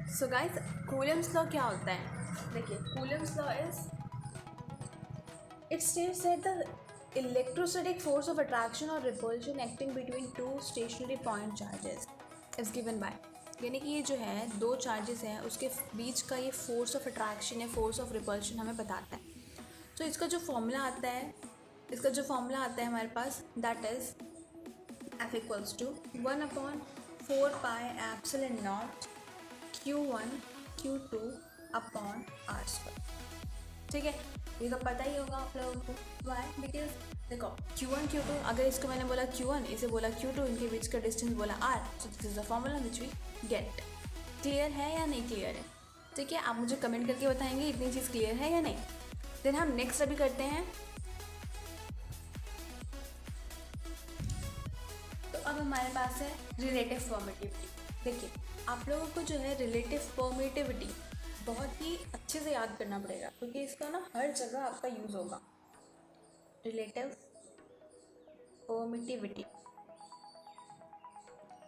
So guys, Coulomb's law क्या होता है? देखिए, Coulomb's law is it states that the electrostatic force of attraction और repulsion acting between two stationary point charges is given by, यानी कि ये जो है दो चार्जेस हैं उसके बीच का ये फोर्स ऑफ अट्रैक्शन या फोर्स ऑफ रिपल्शन हमें बताता है। तो इसका जो फॉर्मूला आता है हमारे पास, दैट इज F equals to 1/4 pi epsilon naught Q1 Q2 upon R square. ठीक है, ये तो पता ही होगा आप लोगों को। वाई? बिकॉज देखो, Q1 Q2, अगर इसको मैंने बोला Q1, इसे बोला Q2, इनके बीच का डिस्टेंस बोला R, so this is the formula which we get. Clear है या नहीं क्लियर है? ठीक है, आप मुझे कमेंट करके बताएंगे इतनी चीज़ क्लियर है या नहीं। देन हम नेक्स्ट अभी करते हैं। तो अब हमारे पास है रिलेटिव परमिटिविटी। देखिए, आप लोगों को जो है रिलेटिव परमिटिविटी बहुत ही अच्छे से याद करना पड़ेगा, क्योंकि इसका ना हर जगह आपका यूज़ होगा। रिलेटिव परमिटिविटी,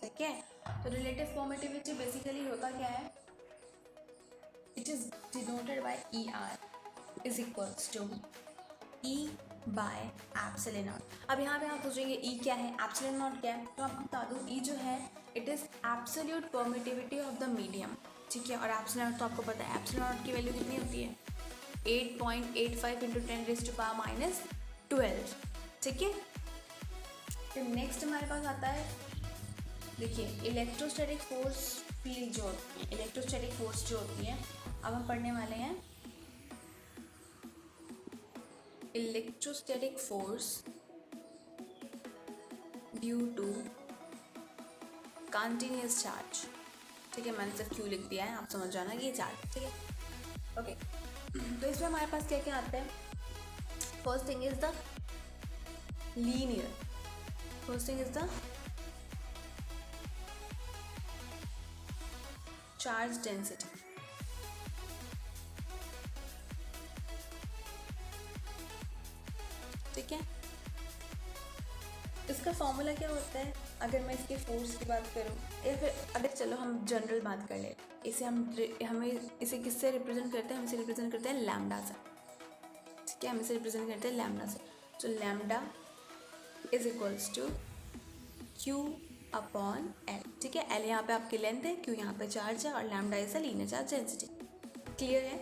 ठीक है। तो रिलेटिव परमिटिविटी बेसिकली होता क्या है? It is denoted by E R is equals to E by epsilon naught. अब यहाँ पे आप सोचेंगे ई क्या है, एप्सिलॉन नॉट क्या है? तो आपको बता दूँ, ई जो है it is absolute permittivity of the medium, ठीक है। और एप्सिलॉन नॉट तो आपको पता है, एप्सिलॉन नॉट की वैल्यू कितनी होती है? 8.85 × 10⁻⁻12, ठीक है। फिर नेक्स्ट हमारे पास आता है, देखिए, इलेक्ट्रोस्टैटिक फोर्स फील्ड जो होती है, इलेक्ट्रोस्टैटिक फोर्स जो होती है, अब हम पढ़ने वाले हैं electrostatic force due to continuous charge, ठीक है। मैंने सिर्फ क्यू लिख दिया है, आप समझ जाना कि ये चार्ज, ठीक है, ओके। तो इसमें हमारे पास क्या क्या आता है? First thing is the linear, first thing is the charge density, ठीक है। इसका फॉर्मूला क्या होता है? अगर मैं इसके फोर्स की बात करूँ, या फिर अगर चलो हम जनरल बात कर ले, इसे हमें इसे किससे रिप्रेजेंट करते हैं? हम इसे रिप्रेजेंट करते हैं लैम्डा से, ठीक है। हम इसे रिप्रेजेंट करते हैं लैम्डा से। तो lambda is equals to Q upon L, ठीक है। एल यहाँ पे आपकी लेंथ है, क्यू यहाँ पे चार्ज है, और lambda is a linear charge density. Clear है?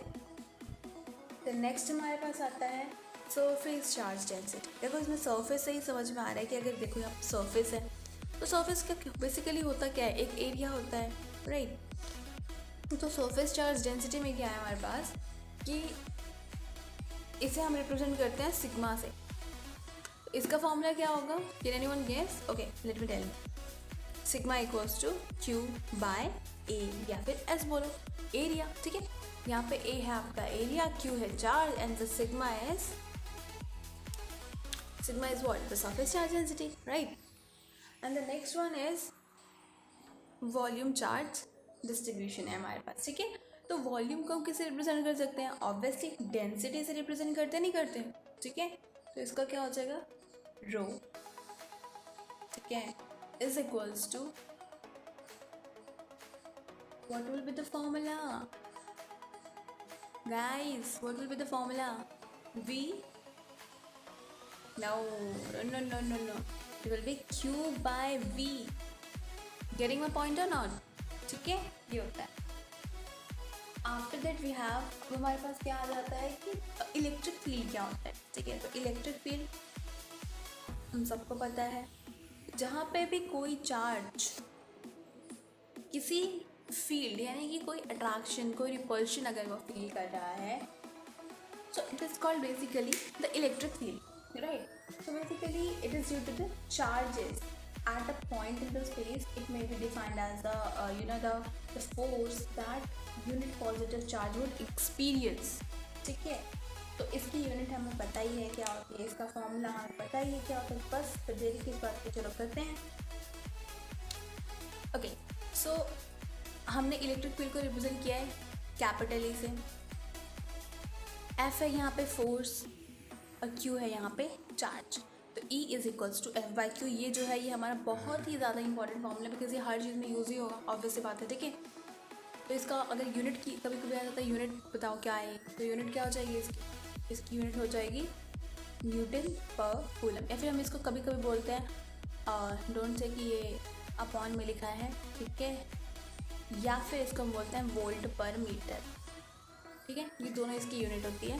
तो नेक्स्ट हमारे पास आता है सरफेस चार्ज डेंसिटी। देखो, इसमें सरफेस से ही समझ में आ रहा है कि अगर देखो यहाँ सरफेस है, तो सरफेस का बेसिकली होता क्या है? एक एरिया होता है, राइट। तो सरफेस चार्ज डेंसिटी में क्या है हमारे पास कि इसे हम रिप्रेजेंट करते हैं सिग्मा से। इसका फॉर्मूला क्या होगा? Can anyone guess? Okay, let me tell you. Sigma equals to Q by A, या फिर एस बोलो, एरिया, ठीक है। यहाँ पे ए है आपका एरिया, क्यू है charge, and the sigma is what? The surface charge density, right? And the next one is volume charge distribution है हमारे पास, ठीक है। तो वॉल्यूम को हम किसे रिप्रेजेंट कर सकते हैं? ऑब्वियसली डेंसिटी से रिप्रेजेंट करते नहीं करते, ठीक है। तो इसका क्या हो जाएगा? रो, ठीक है, is equals to what will be the formula guys? What will be the formula? We no, it will be Q by V. Getting my point or not? ठीक है, ये होता है। आफ्टर दैट वी हैव, अब हमारे पास क्या आ जाता है कि इलेक्ट्रिक फील्ड क्या होता है, ठीक है। तो इलेक्ट्रिक फील्ड हम सबको पता है, जहाँ पे भी कोई चार्ज किसी फील्ड, यानी कि कोई अट्रैक्शन, कोई रिपल्शन अगर वो फील कर रहा है, so it is called basically the electric field, right? So basically it is due to the charges at a point in the space. It may be defined as the force that unit positive charge would experience, ठीक है। तो इसकी unit हमें पता ही है क्या होती है, इसका फॉर्मूला हमें पता ही है क्या होता है। बस फिर देरी किस बात पे, चलो करते हैं। ओके, सो हमने इलेक्ट्रिक फील्ड को रिप्रेजेंट किया है कैपिटल ए से। एफ है यहाँ पे फोर्स, और Q है यहाँ पे चार्ज। तो E is equals to F by Q. ये जो है ये हमारा बहुत ही ज़्यादा इंपॉर्टेंट फॉर्मूला है, बिकॉज ये हर चीज़ में यूज़ ही होगा, ऑब्वियस सी बात है, ठीक है। तो इसका अगर यूनिट की कभी कभी आ जाता है यूनिट बताओ क्या है, तो यूनिट क्या हो जाएगी इसकी यूनिट हो जाएगी न्यूटन पर कूलम, या फिर हम इसको कभी कभी बोलते हैं डोंट से कि ये अपॉन में लिखा है, ठीक है, या फिर इसको हम बोलते हैं वोल्ट पर मीटर, ठीक है, ये दोनों इसकी यूनिट होती है।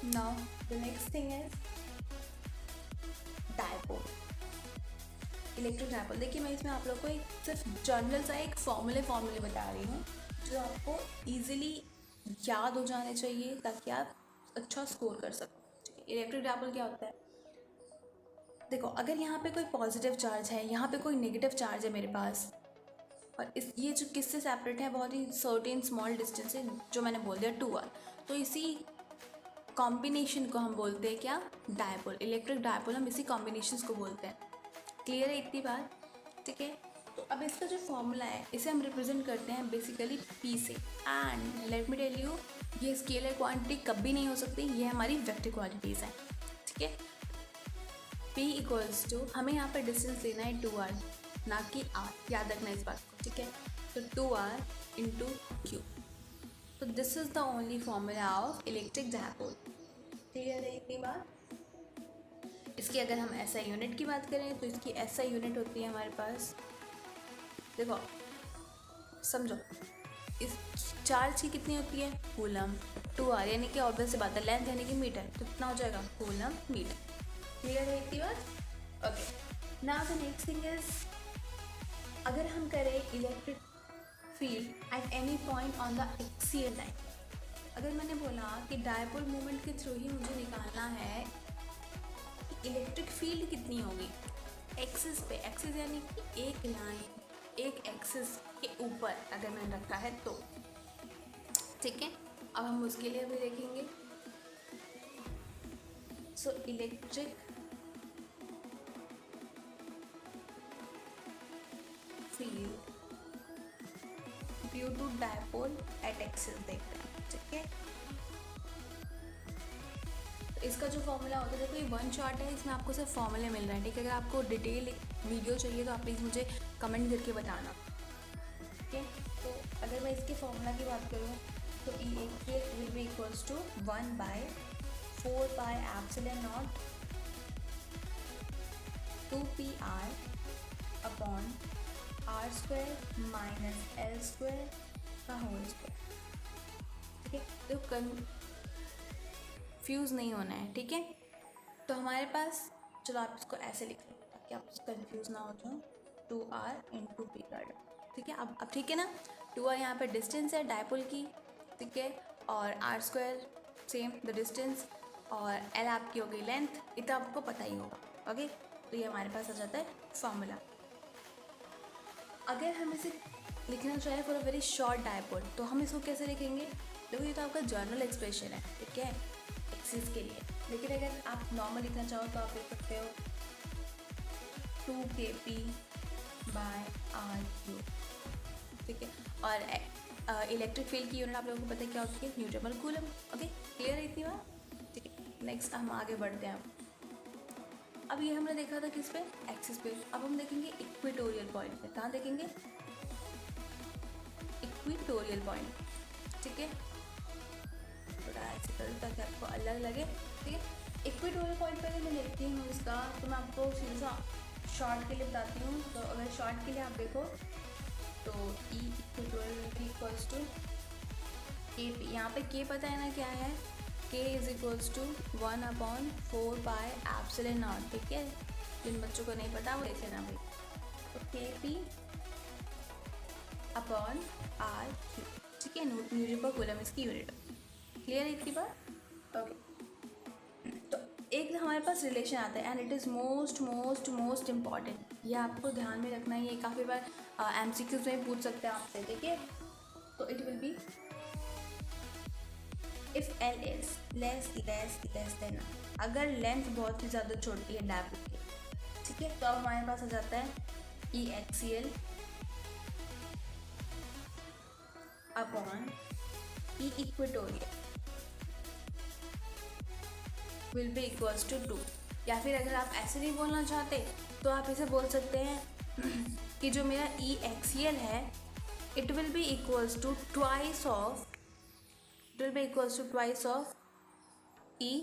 Now the next thing is dipole, electric dipole. देखिए मैं इसमें आप लोग को एक सिर्फ जनरल सा एक फॉर्मूले बता रही हूँ जो आपको इजीली याद हो जाने चाहिए ताकि आप अच्छा स्कोर कर सको। इलेक्ट्रिक डायपोल क्या होता है, देखो अगर यहाँ पे कोई पॉजिटिव चार्ज है, यहाँ पे कोई नेगेटिव चार्ज है मेरे पास, और ये जो किससे सेपरेट है, बहुत ही सर्टेन स्मॉल डिस्टेंस है जो मैंने बोल दिया 2r, तो इसी कॉम्बिनेशन को हम बोलते हैं क्या, डायपोल, इलेक्ट्रिक डायपोल हम इसी कॉम्बिनेशंस को बोलते हैं। क्लियर है इतनी बात, ठीक है। तो अब इसका जो फॉर्मूला है इसे हम रिप्रेजेंट करते हैं बेसिकली P से, and let me tell you ये स्केलर क्वांटिटी कभी नहीं हो सकती, ये हमारी वेक्टर क्वांटिटीज़ हैं, ठीक है। P इक्वल्स टू, हमें यहाँ पर डिस्टेंस लेना है 2r ना कि r, याद रखना इस बात को, ठीक है। तो 2r इंटू क्यू, तो this is the only formula of electric dipole. Clear है इतनी बात। इसकी अगर हम SI यूनिट की बात करें तो इसकी SI यूनिट होती है हमारे पास, देखो समझो, इस चार्ज की कितनी होती है, कूलम, 2r यानी कि ऑब्वियस सी बात है, लेंथ यानी कि मीटर, तो कितना हो जाएगा, कूलम मीटर। क्लियर है इतनी बात, okay. Now the next thing is, अगर हम करें electric field at any point on the axial line, अगर मैंने बोला कि डायपोल मोमेंट के थ्रू ही मुझे निकालना है इलेक्ट्रिक फील्ड कितनी होगी एक्सिस पे, एक्सिस यानी कि एक लाइन एक एक्सिस के ऊपर अगर मैंने रखा है तो, ठीक है। अब हम उसके लिए भी देखेंगे। So electric field due to dipole at axis देखते हैं, ठीक है। इसका जो फॉर्मूला होता है, देखो ये वन शॉट है, इसमें आपको सिर्फ फॉर्मूले मिल रहे हैं, ठीक है। अगर आपको डिटेल वीडियो चाहिए तो आप प्लीज़ मुझे कमेंट करके बताना, ठीक है। तो अगर मैं इसके फॉर्मूला की बात करूँ तो E will be equals to 1/4πε0 2πr upon r² minus l² का होल स्क्वायर, ठीक है। तो कंफ्यूज नहीं होना है, ठीक है। तो हमारे पास, चलो आप इसको ऐसे लिख लो ताकि आप कंफ्यूज ना हो जाओ, 2r इंटू पी कर दो, ठीक है। अब ठीक है ना, 2r यहाँ पे डिस्टेंस है डायपोल की, ठीक है, और r² सेम द डिस्टेंस, और l आपकी हो गई लेंथ, इतना आपको पता ही होगा, ओके। तो ये हमारे पास आ जाता है फॉर्मूला। अगर हम इसे लिखना चाहें for a very short dipole तो हम इसको कैसे लिखेंगे, देखो ये तो आपका जर्नल एक्सप्रेशन है, ठीक है, एक्सिस के लिए। लेकिन अगर आप नॉर्मल लिखना चाहो तो आप लिख सकते हो 2kp/r³, ठीक है। और इलेक्ट्रिक फील्ड की यूनिट आप लोगों को पता है क्या होती है, न्यूटन पर कूलम, ओके। क्लियर है इतनी बात, ठीक है। नेक्स्ट हम आगे बढ़ते हैं। अब ये हमने देखा था किस पे, एक्सिस पे। अब हम देखेंगे इक्वेटोरियल पॉइंट पे, कहाँ देखेंगे, इक्वेटोरियल पॉइंट, ठीक है। थोड़ा ऐसे करूँ ताकि आपको अलग लगे, ठीक है। इक्वेटोरियल पॉइंट पे अगर मैं देखती हूँ इसका, तो मैं आपको सीधा शॉर्ट के लिए बताती हूँ। तो अगर शॉर्ट के लिए आप देखो तो E equatorial equals to KP, यहाँ पे K पता है ना क्या है, K इज इक्वल्स टू 1/4πε0, ठीक है। जिन बच्चों को नहीं पता वो देख लेना भाई। तो KP अपॉन r³, ठीक है, न्यूटन पर कूलम इसकी यूनिट। क्लियर है इतनी बात, ओके। तो एक हमारे पास रिलेशन आता है and it is most important, ये आपको ध्यान में रखना है, ये काफ़ी बार MCQs में पूछ सकते हैं आपसे, ठीक है। तो it will B if L is less than, अगर लेंथ बहुत ही ज़्यादा छोटी है डायपोल की, ठीक है, तो अब हमारे पास आ जाता है E axial upon E equatorial will be equals to 2, या फिर अगर आप ऐसे नहीं बोलना चाहते तो आप इसे बोल सकते हैं कि जो मेरा ई एक्सियल है it will be equals to twice of E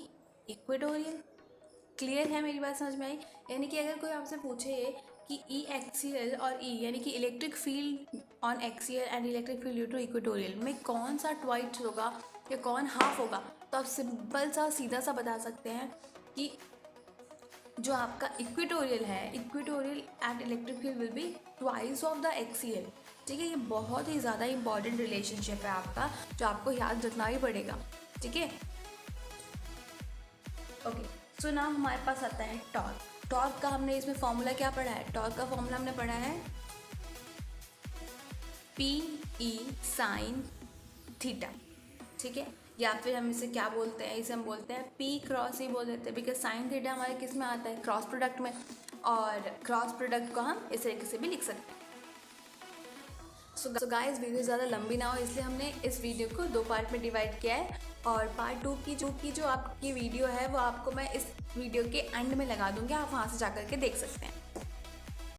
equatorial. Clear है मेरी बात, समझ में आई? यानी कि अगर कोई आपसे पूछे कि ई एक्सियल और ई यानी कि electric field on axial and electric field due to equatorial में कौन सा ट्वाइस होगा या कौन हाफ होगा, तो आप सिंपल सा सीधा सा बता सकते हैं कि जो आपका इक्वेटोरियल है, equatorial at electric field will be twice of the axial. ठीक है, ये बहुत ही ज़्यादा इंपॉर्टेंट रिलेशनशिप है आपका, जो आपको याद रखना ही पड़ेगा। ठीक है, ओके। सो नाउ हमारे पास आता है टॉर्क। टॉर्क का हमने इसमें फॉर्मूला क्या पढ़ा है? टॉर्क का फॉर्मूला हमने पढ़ा है पी ई साइन थीटा। ठीक है, या फिर हम इसे क्या बोलते हैं, इसे हम बोलते हैं पी क्रॉस ही बोल देते हैं, बिकॉज साइन थीटा हमारे किस में आता है? क्रॉस प्रोडक्ट में, और क्रॉस प्रोडक्ट को हम इस तरीके से भी लिख सकते हैं। सो गाइस, वीडियो ज़्यादा लंबी ना हो इसलिए हमने इस वीडियो को 2 पार्ट में डिवाइड किया है, और पार्ट 2 की जो आपकी वीडियो है वो आपको मैं इस वीडियो के एंड में लगा दूँगी, आप वहाँ से जा कर के देख सकते हैं।